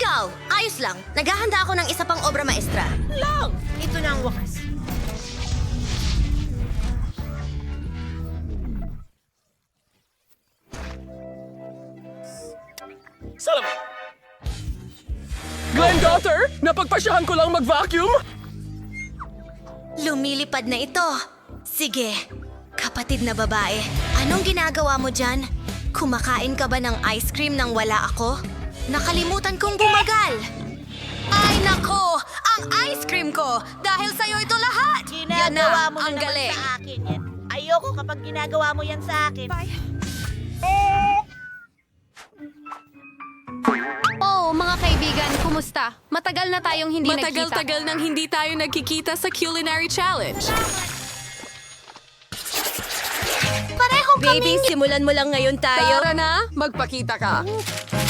Ikaw! Ayos lang. Naghahanda ako ng isa pang obra maestra. Lang! Ito na ang wakas. Salamat! Glenn, napagpasyahan ko lang mag-vacuum? Lumilipad na ito. Sige, kapatid na babae, anong ginagawa mo dyan? Kumakain ka ba ng ice cream nang wala ako? Nakalimutan kong bumagal! Ay nako! Ang ice cream ko! Dahil sa'yo ito lahat! Yan Ginagawa na, mo ang na naman galing! sa akin yan. Ayoko kapag ginagawa mo yan sa akin. Oh, mga kaibigan, kumusta? Matagal na tayong hindi nagkita. Matagal-tagal nang hindi tayo nagkikita sa Culinary Challenge. Pareho Baby, simulan mo lang ngayon tayo. Tara na, magpakita ka.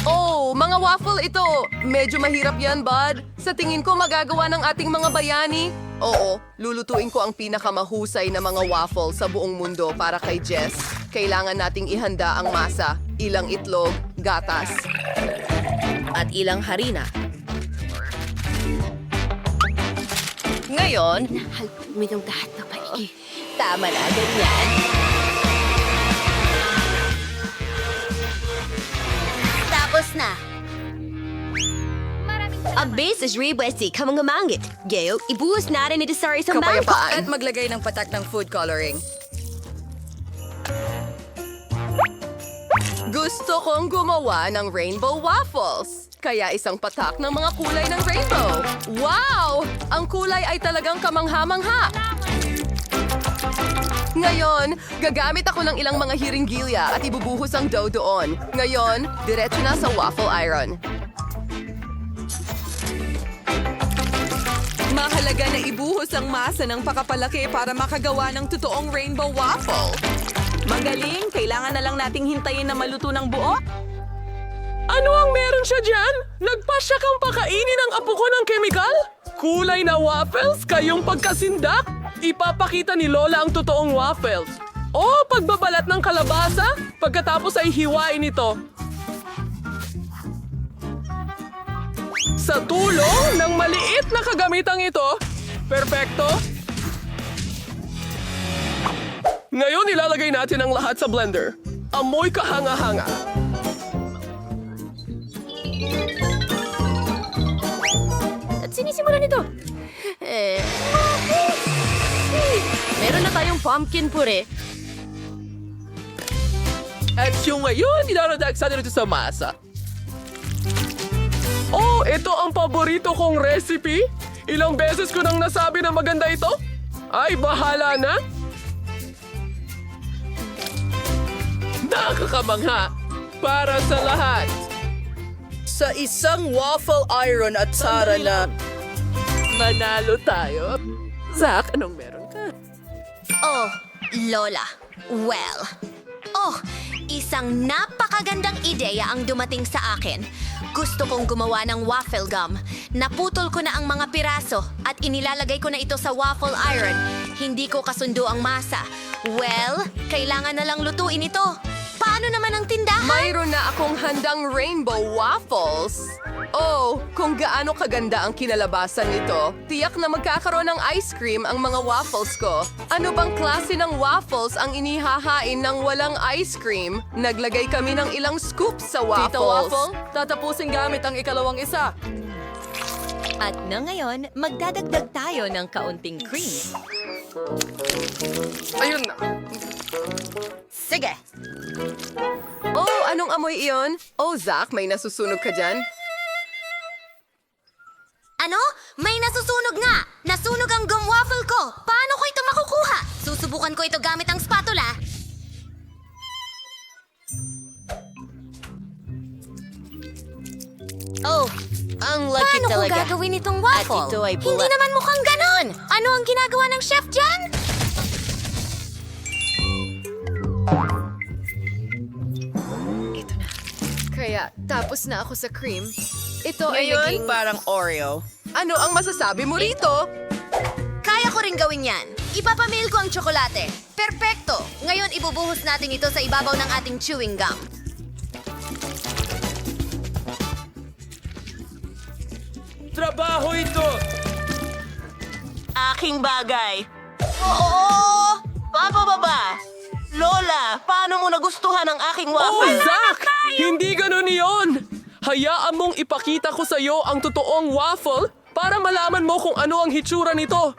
Oh, mga waffle ito. Medyo mahirap yan, bud. Sa tingin ko magagawa ng ating mga bayani. Oo, lulutuin ko ang pinakamahusay na mga waffle sa buong mundo para kay Jess. Kailangan nating ihanda ang masa, ilang itlog, gatas, At ilang harina. Ngayon, Minong lahat ng maigi. tama na, ganyan. Tapos na. Ang base is ribwesi ka mga mangit. Gayo, ibuhos natin ito sa isang bangko. At maglagay ng patak ng food coloring. Gusto kong gumawa ng rainbow waffles. Kaya isang patak ng mga kulay ng rainbow. Wow! Ang kulay ay talagang kamangha-mangha. Ngayon, gagamit ako ng ilang mga hiringgilya at ibubuhos ang dough doon. Ngayon, diretso na sa waffle iron. Mahalaga na ibuhos ang masa ng pakapalaki para makagawa ng totoong rainbow waffle. Magaling, kailangan na lang nating hintayin na maluto ng buo. Ano ang meron siya dyan? Nagpasya kang pakainin ang apo ko ng kemikal? Kulay na waffles, kayong pagkasindak? Ipapakita ni Lola ang totoong waffles. O pagbabalat ng kalabasa, pagkatapos ay hiwain ito. Sa tulong ng maliit na kagamitang ito, perpekto. Ngayon ilalagay natin ang lahat sa blender. Amoy kahanga-hanga. At sinisimulan nito. Meron na tayong pumpkin puree. At yung ngayon, ilalagay nito sa masa. Oh, ito ang paborito kong recipe. Ilang beses ko nang nasabi na maganda ito. Ay, bahala na. Nakakamangha. Para sa lahat. Sa isang waffle iron at Sara na Manalo tayo. Zach, anong meron ka? Oh, Lola. Well. Oh, isang napakagandang ideya ang dumating sa akin. Gusto kong gumawa ng waffle gum. Naputol ko na ang mga piraso at inilalagay ko na ito sa waffle iron. Hindi ko kasundo ang masa. Well, kailangan na lang lutuin ito. Paano naman ang tindahan? Mayroon na akong handang rainbow waffles. Oh, kung gaano kaganda ang kinalabasan nito, tiyak na magkakaroon ng ice cream ang mga waffles ko. Ano bang klase ng waffles ang inihahain ng walang ice cream? Naglagay kami ng ilang scoops sa waffles. Tita Waffle, tatapusin gamit ang ikalawang isa. At na ngayon, magdadagdag tayo ng kaunting cream. Ayun na. Sige. Oh, anong amoy iyon? Oh, Zach, may nasusunog ka dyan? Ano? May nasusunog nga! Nasunog ang gum waffle ko! Paano ko ito makukuha? Susubukan ko ito gamit ang spatula. Oh, ang lucky Paano ko talaga. gagawin itong waffle? At ito ay Hindi bulat. naman mukhang ganon! Ano ang ginagawa ng chef dyan? Kaya, tapos na ako sa cream. Ito ay Ngayon, naging... parang Oreo. Ano ang masasabi mo rito? Kaya ko rin gawin yan. Ipapamail ko ang tsokolate. Perpekto! Ngayon ibubuhos natin ito sa ibabaw ng ating chewing gum. Trabaho ito! Aking bagay. Oo! Pababa! Lola, paano mo nagustuhan ang aking Oh, waffle? Zach! Hindi ganun iyon! Hayaan mong ipakita ko sa iyo ang totoong waffle para malaman mo kung ano ang hitsura nito.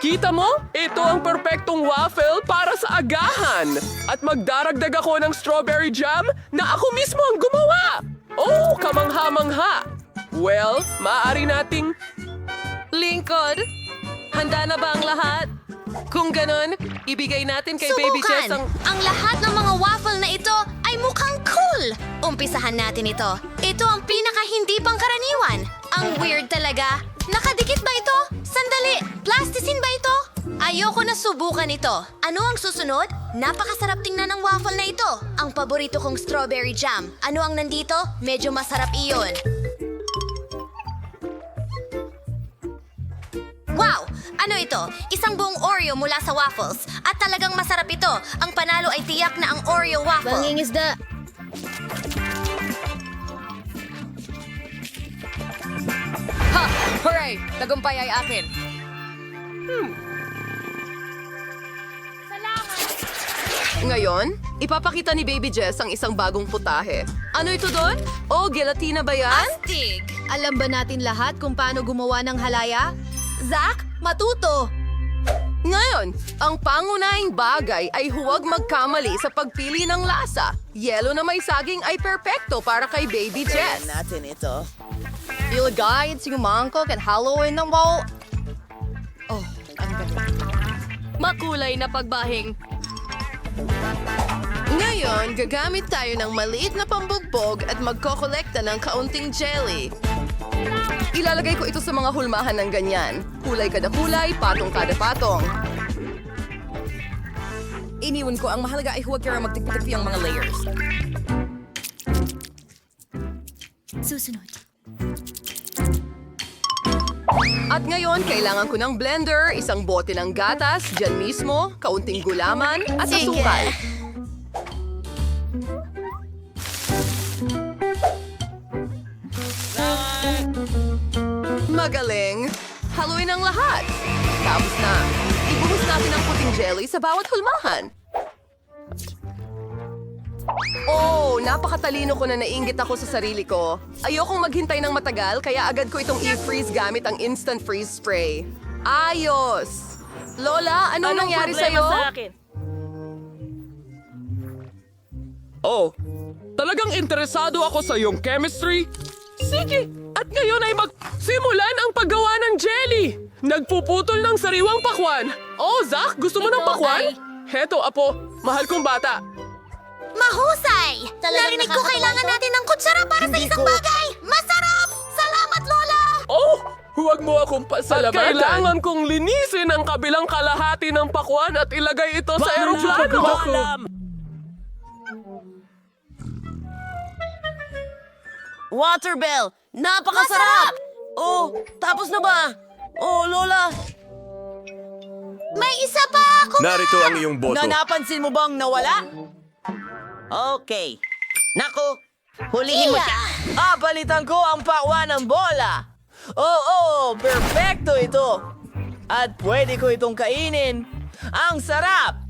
Kita mo? Ito ang perpektong waffle para sa agahan. At magdaragdag ako ng strawberry jam na ako mismo ang gumawa. Oh, kamangha-mangha. Well, maaari nating... Lingkod, handa na ba ang lahat? Kung ganon, ibigay natin kay Baby Jess Subukan! ang... Ang lahat ng mga waffle na ito ay mukhang cool! Umpisahan natin ito. Ito ang pinaka-hindi pangkaraniwan. Ang weird talaga. Nakadikit ba ito? Sandali! Plastisin ba ito? Ayoko na subukan ito. Ano ang susunod? Napakasarap tingnan ng waffle na ito. Ang paborito kong strawberry jam. Ano ang nandito? Medyo masarap iyon. Wow! Ano ito? Isang buong Oreo mula sa waffles. At talagang masarap ito. Ang panalo ay tiyak na ang Oreo waffle. Bangingisda. Ha! Hooray! Tagumpay ay akin. Ngayon, ipapakita ni Baby Jess ang isang bagong putahe. Ano ito doon? Oh, gelatina ba yan? Astig! Alam ba natin lahat kung paano gumawa ng halaya? Zach, matuto! Ngayon, ang pangunahing bagay ay huwag magkamali sa pagpili ng lasa. Yelo na may saging ay perpekto para kay Baby Jess. Natin ito. Ilagay at mangkok at haluin ng bowl. Oh, ang ganda. Makulay na pagbahing. Ngayon, gagamit tayo ng maliit na pambugbog at magkokolekta ng kaunting jelly. Ilalagay ko ito sa mga hulmahan ng ganyan. Kulay kada kulay, patong kada patong. Iniwan ko, ang mahalaga ay huwag kaya magtikpi ang mga layers. Susunod. At ngayon, kailangan ko ng blender, isang bote ng gatas, dyan mismo, kaunting gulaman, at Sige. asukal. Magaling! Haluin ang lahat. Tapos na. Ibuhos natin ang puting jelly sa bawat hulmahan. Oh, napakatalino ko na nainggit ako sa sarili ko. Ayokong maghintay ng matagal, kaya agad ko itong i-freeze gamit ang instant freeze spray. Ayos! Lola, anong nangyari sa'yo? Oh, talagang interesado ako sa iyong chemistry? Sige, at ngayon ay magsimulan ang paggawa ng jelly. Nagpuputol ng sariwang pakwan. Oh, Zach, gusto mo ng pakwan? Heto, apo, mahal kong bata. Mahusay! Narinig ko kailangan natin ng kutsara para sa isang bagay! Masarap! Salamat, Lola! Oh, huwag mo akong pasalamatan. At kailangan kong linisin ang kabilang kalahati ng pakwan at ilagay ito sa eroplano. Waterbell! Napakasarap! Oh, tapos na ba? Oh, Lola! May isa pa ako! Narito ang iyong boto. Napansin mo bang nawala? Okay. Naku, hulihin mo siya. Balitan ko ang pakwan ng bola. Oo, perfecto ito. At pwede ko itong kainin. Ang sarap!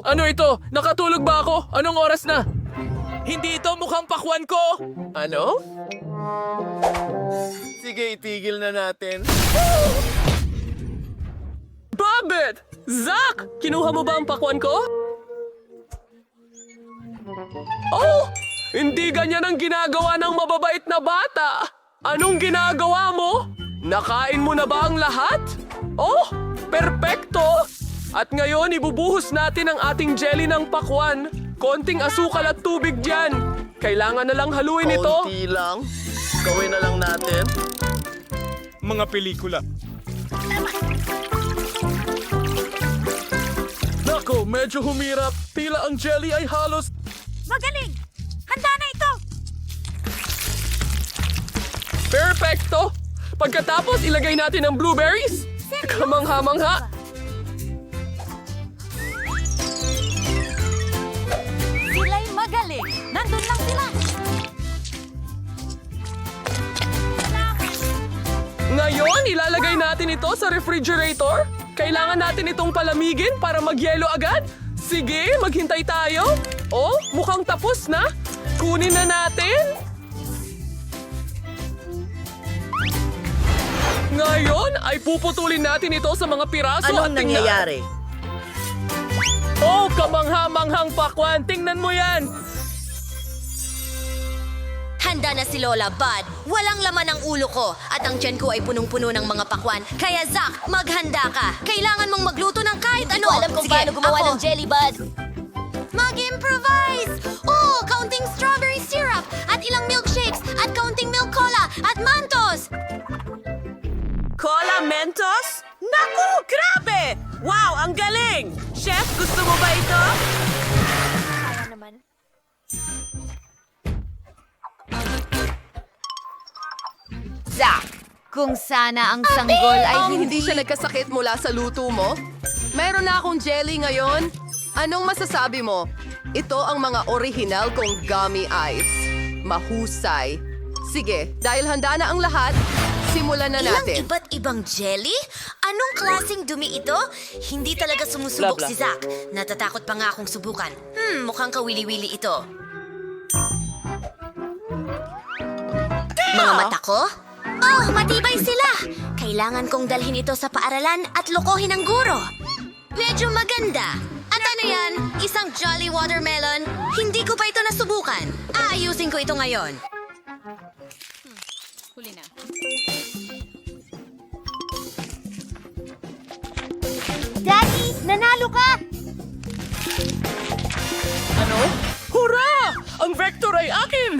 Ano ito? Nakatulog ba ako? Anong oras na? Hindi ito mukhang pakwan ko! Ano? Sige, itigil na natin. Babet! Zach! Kinuha mo ba ang pakwan ko? Oh! Hindi ganyan ang ginagawa ng mababait na bata! Anong ginagawa mo? Nakain mo na ba ang lahat? Oh! Perpekto! At ngayon, ibubuhos natin ang ating jelly ng pakwan. Konting asukal at tubig dyan. Kailangan na lang haluin ito. Konti lang. Gawin na lang natin. Mga pelikula. Nako, medyo humirap. Tila ang jelly ay halos... Magaling! Handa na ito! Perfecto! Pagkatapos, ilagay natin ang blueberries. Kamangha-mangha. Sila'y magaling! Nandun lang sila! ngayon, ilalagay natin ito sa refrigerator. Kailangan natin itong palamigin para magyelo agad. Sige, maghintay tayo. Oh, mukhang tapos na. Kunin na natin. Ngayon ay puputulin natin ito sa mga piraso Anong at tingnan. nangyayari? Oh, kamangha-manghang pakwan. Tingnan mo yan. Handa na si Lola, Bud. Walang laman ang ulo ko at ang tiyan ko ay punong-puno ng mga pakwan. Kaya Zack, maghanda ka. Kailangan mong magluto ng kahit ano. Alam kung Sige, paano gumawa ako. ng jelly, Bud. Mag-improvise! Oh, kaunting strawberry syrup at ilang milkshakes at kaunting milk cola at Mentos! Cola Mentos? Naku, grabe! Wow, ang galing! Chef, gusto mo ba ito? Zack, kung sana ang sanggol ay Hindi siya nagkasakit mula sa luto mo? Meron na akong jelly ngayon. Anong masasabi mo? Ito ang mga orihinal kong gummy ice. Mahusay. Sige, dahil handa na ang lahat, simulan na Ilang natin. iba't ibang jelly? Anong klaseng dumi ito? Hindi talaga sumusubok si Zack. Natatakot pa nga akong subukan. Mukhang kawili-wili ito. Mga mata ko? Oh, matibay sila! Kailangan kong dalhin ito sa paaralan at lokohin ang guro. Medyo maganda. At ano yan? Isang Jolly Watermelon? Hindi ko pa ito nasubukan. Aayusin ko ito ngayon. Daddy, nanalo ka! Ano? Hurra! Ang vector ay akin!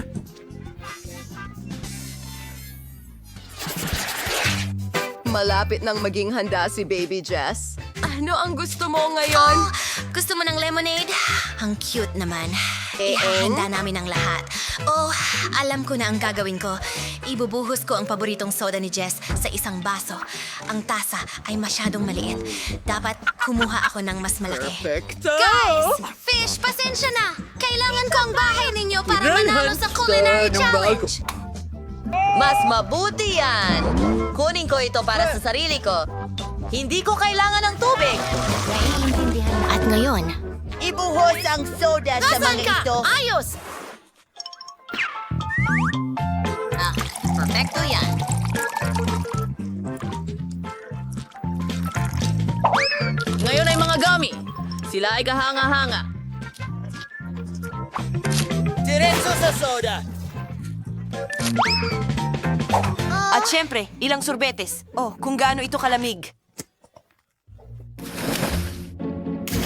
Malapit nang maging handa si Baby Jess. Ano ang gusto mo ngayon? Oh, gusto mo ng lemonade? Ang cute naman. Ihahanda namin ang lahat. Oh, alam ko na ang gagawin ko. Ibubuhos ko ang paboritong soda ni Jess sa isang baso. Ang tasa ay masyadong maliit. Dapat kumuha ako ng mas malaki. Perfecto! Guys! Fish, pasensya na! Kailangan ko ang bahay ninyo para manalo sa culinary challenge! Mas mabuti yan. Kunin ko ito para sa sarili ko. Hindi ko kailangan ng tubig. At ngayon, Ibuhos ang soda sa nasaan mga ka? ito. Ayos! Perfecto yan. Ngayon ay mga gummy. Sila ay kahanga-hanga. Diretso sa soda. At syempre, ilang sorbetes. Oh, kung gaano ito kalamig.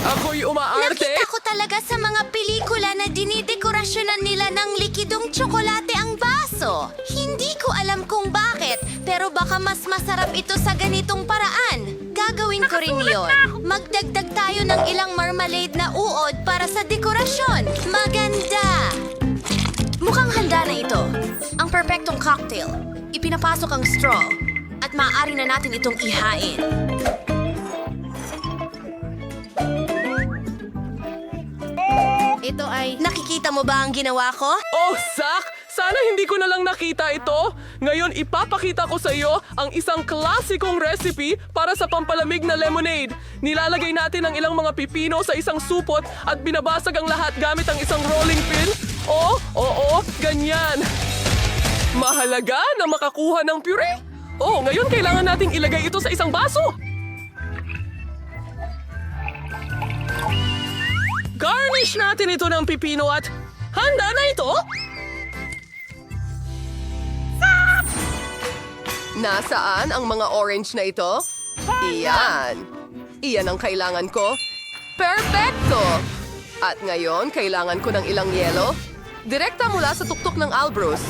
Ako'y umaarte! Nakita ko talaga sa mga pelikula na dinidekorasyonan nila ng likidong tsokolate ang baso. Hindi ko alam kung bakit, pero baka mas masarap ito sa ganitong paraan. Gagawin ko rin yon. Magdagdag tayo ng ilang marmalade na uod para sa dekorasyon. Maganda! Mukhang handa na ito. Ang perpektong cocktail. Ipinapasok ang straw. At maaari na natin itong ihain. Ito ay... Nakikita mo ba ang ginawa ko? Oh, Zack! Sana hindi ko na lang nakita ito. Ngayon, ipapakita ko sa iyo ang isang klasikong recipe para sa pampalamig na lemonade. Nilalagay natin ang ilang mga pipino sa isang supot at binabasag ang lahat gamit ang isang rolling pin. Oo, ganyan. Mahalaga na makakuha ng puree. Oh, ngayon kailangan nating ilagay ito sa isang baso. Garnish natin ito ng pipino at handa na ito. Nasaan ang mga orange na ito? Iyan. Iyan ang kailangan ko. Perfecto! At ngayon, kailangan ko ng ilang yelo. Direkta mula sa tuktok ng Albrus.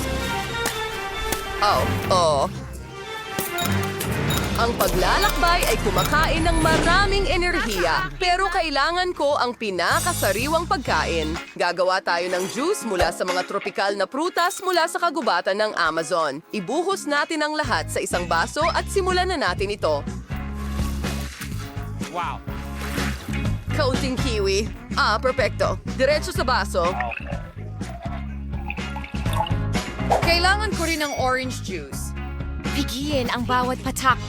Oh. Ang paglalakbay ay kumakain ng maraming enerhiya. Pero kailangan ko ang pinakasariwang pagkain. Gagawa tayo ng juice mula sa mga tropikal na prutas mula sa kagubatan ng Amazon. Ibuhos natin ang lahat sa isang baso at simulan na natin ito. Wow. Kaunting kiwi. Perfecto. Diretso sa baso. Kailangan ko rin ng orange juice. Bigyan ang bawat patak.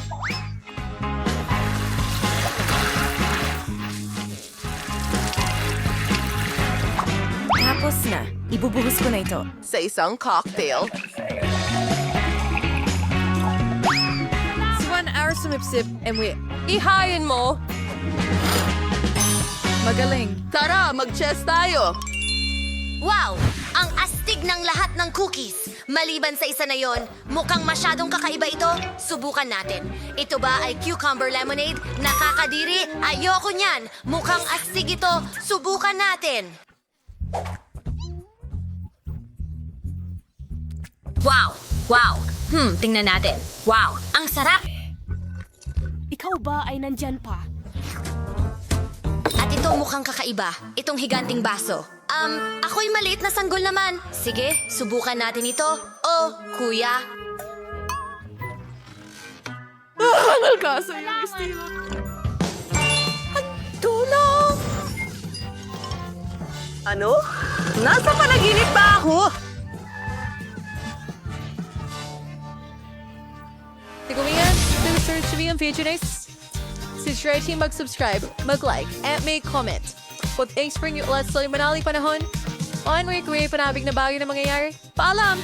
Tapos na. Ibubuhos ko na ito. Sa isang cocktail. Si 1 hour sumipsip and we... Ihayin mo. Magaling. Tara, mag-chess tayo. Wow! Ang astig ng lahat ng cookies. Maliban sa isa na yon, mukhang masyadong kakaiba ito. Subukan natin. Ito ba ay cucumber lemonade? Nakakadiri? Ayoko niyan. Mukhang astig ito. Subukan natin. Wow! Wow! Tingnan natin. Wow! Ang sarap! Ikaw ba ay nandyan pa? At ito mukhang kakaiba. Itong higanting baso. Ako'y maliit na sanggol naman. Sige, subukan natin ito. Oh, kuya. Nalkasa yung estilo. Tulong! Ano? Nasa panaginip ba ako? Tigumian, search me ang video next. Subscribe team, mag-subscribe, mag-like, at may comment. But thanks for your ulit sa manali panahon. On week, panabig na bagay na mangyayari. Paalam!